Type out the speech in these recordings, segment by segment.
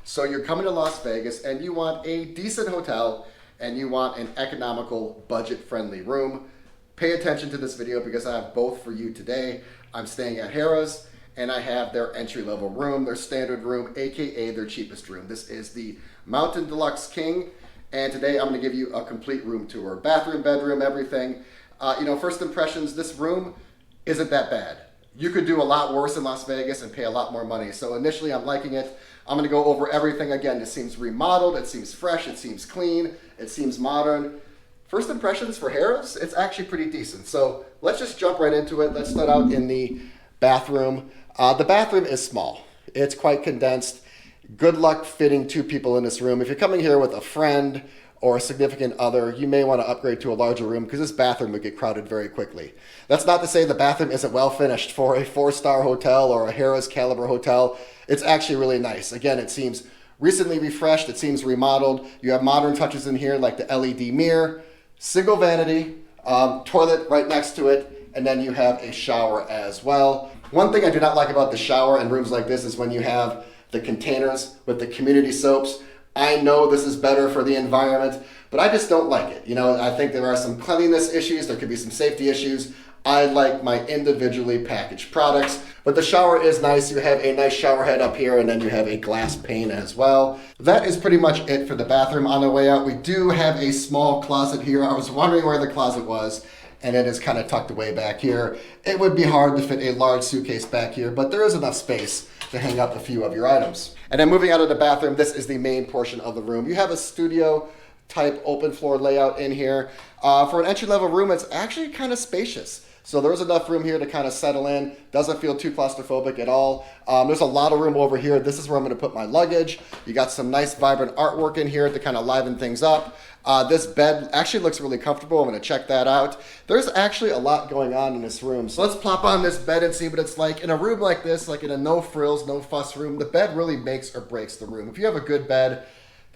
So you're coming to Las Vegas and you want a decent hotel and you want an economical, budget-friendly room. Pay attention to this video because I have both for you today. I'm staying at Harrahs and I have their entry-level room, their standard room, aka their cheapest room. This is the Mountain Deluxe King, and today I'm going to give you a complete room tour. Bathroom, bedroom, everything. First impressions, this room isn't that bad. You could do a lot worse in Las Vegas and pay a lot more money. So initially I'm liking it. I'm going to go over everything again. It seems remodeled, it seems fresh, it seems clean, it seems modern. First impressions for Harrahs, it's actually pretty decent. So let's just jump right into it. Let's start out in the bathroom. The bathroom is small. It's quite condensed. Good luck fitting two people in this room. If you're coming here with a friend or a significant other, you may want to upgrade to a larger room because this bathroom would get crowded very quickly. That's not to say the bathroom isn't well finished for a 4-star hotel or a Harrahs caliber hotel. It's actually really nice. Again, it seems recently refreshed. It seems remodeled. You have modern touches in here like the LED mirror, single vanity, toilet right next to it, and then you have a shower as well. One thing I do not like about the shower in rooms like this is when you have the containers with the community soaps. I know this is better for the environment, but I just don't like it. I think there are some cleanliness issues. There could be some safety issues. I like my individually packaged products, but the shower is nice. You have a nice shower head up here, and then you have a glass pane as well. That is pretty much it for the bathroom. On the way out, we do have a small closet here. I was wondering where the closet was, and it is kind of tucked away back here. It would be hard to fit a large suitcase back here, but there is enough space to hang up a few of your items. And then moving out of the bathroom, this is the main portion of the room. You have a studio type open floor layout in here. For an entry-level room, it's actually kind of spacious. So there's enough room here to kind of settle in. Doesn't feel too claustrophobic at all. There's a lot of room over here. This is where I'm going to put my luggage. You got some nice vibrant artwork in here to kind of liven things up. This bed actually looks really comfortable. I'm going to check that out. There's actually a lot going on in this room. So let's plop on this bed and see what it's like. In a room like this, like in a no frills, no fuss room, the bed really makes or breaks the room. If you have a good bed,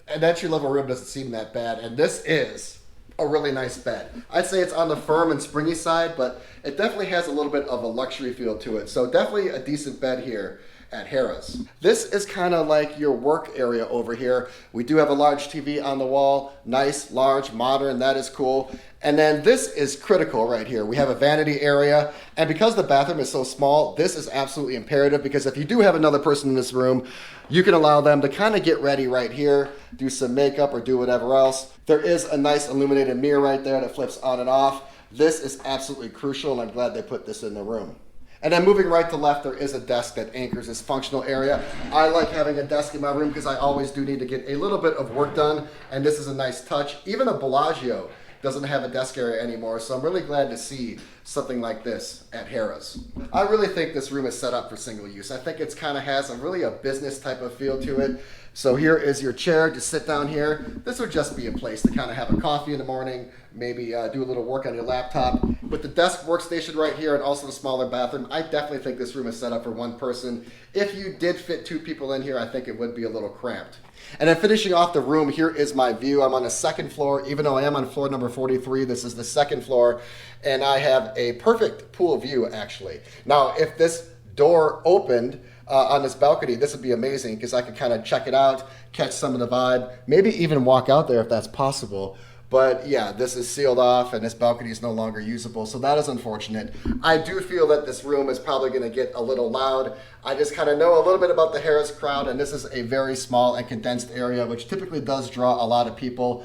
an entry-level room doesn't seem that bad. And this is a really nice bed. I'd say it's on the firm and springy side, but it definitely has a little bit of a luxury feel to it. So definitely a decent bed here at Harrahs. This is kind of like your work area over here. We do have a large TV on the wall. Nice, large, modern, that is cool. And then this is critical right here. We have a vanity area, and because the bathroom is so small, this is absolutely imperative because if you do have another person in this room, you can allow them to kind of get ready right here, do some makeup or do whatever else. There is a nice illuminated mirror right there that flips on and off. This is absolutely crucial, and I'm glad they put this in the room. And then moving right to left, there is a desk that anchors this functional area. I like having a desk in my room because I always do need to get a little bit of work done, and this is a nice touch. Even a Bellagio doesn't have a desk area anymore, so I'm really glad to see something like this at Harrahs. I really think this room is set up for single use. I think it's kind of has a business type of feel to it. So here is your chair to sit down here. This would just be a place to kind of have a coffee in the morning, maybe do a little work on your laptop. With the desk workstation right here and also the smaller bathroom, I definitely think this room is set up for one person. If you did fit two people in here, I think it would be a little cramped. And then finishing off the room, here is my view. I'm on the second floor. Even though I am on floor number 43, this is the second floor, and I have a perfect pool view actually. Now, if this door opened on this balcony, this would be amazing because I could kind of check it out, catch some of the vibe, maybe even walk out there if that's possible. But yeah, this is sealed off and this balcony is no longer usable, so that is unfortunate. I do feel that this room is probably going to get a little loud. I just kind of know a little bit about the Harrahs crowd, and this is a very small and condensed area, which typically does draw a lot of people.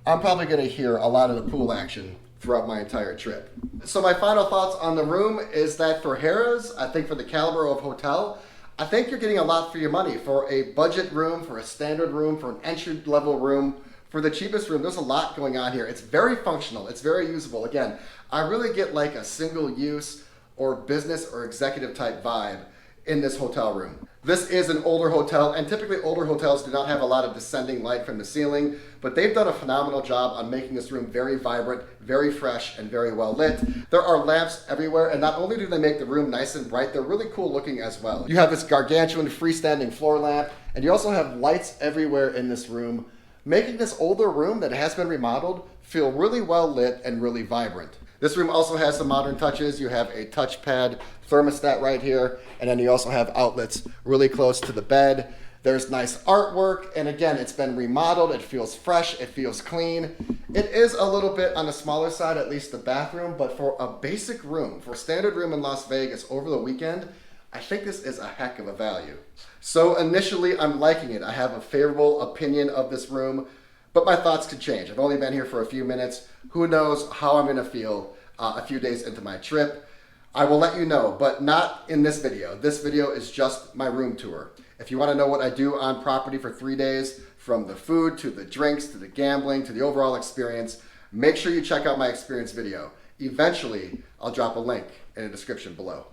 I'm probably going to hear a lot of the pool action throughout my entire trip. So my final thoughts on the room is that for Harrahs, I think for the caliber of hotel, I think you're getting a lot for your money. For a budget room, for a standard room, for an entry-level room, for the cheapest room, there's a lot going on here. It's very functional, it's very usable. Again, I really get like a single use or business or executive type vibe in this hotel room. This is an older hotel, and typically older hotels do not have a lot of descending light from the ceiling, but they've done a phenomenal job on making this room very vibrant, very fresh, and very well lit. There are lamps everywhere, and not only do they make the room nice and bright, they're really cool looking as well. You have this gargantuan freestanding floor lamp, and you also have lights everywhere in this room, making this older room that has been remodeled feel really well lit and really vibrant. This room also has some modern touches. You have a touchpad thermostat right here, and then you also have outlets really close to the bed. There's nice artwork, and again, it's been remodeled. It feels fresh, it feels clean. It is a little bit on the smaller side, at least the bathroom, but for a basic room, for a standard room in Las Vegas over the weekend, I think this is a heck of a value. So initially, I'm liking it. I have a favorable opinion of this room, but my thoughts could change. I've only been here for a few minutes. Who knows how I'm gonna feel a few days into my trip. I will let you know, but not in this video. This video is just my room tour. If you want to know what I do on property for 3 days, from the food to the drinks to the gambling to the overall experience, make sure you check out my experience video. Eventually, I'll drop a link in the description below.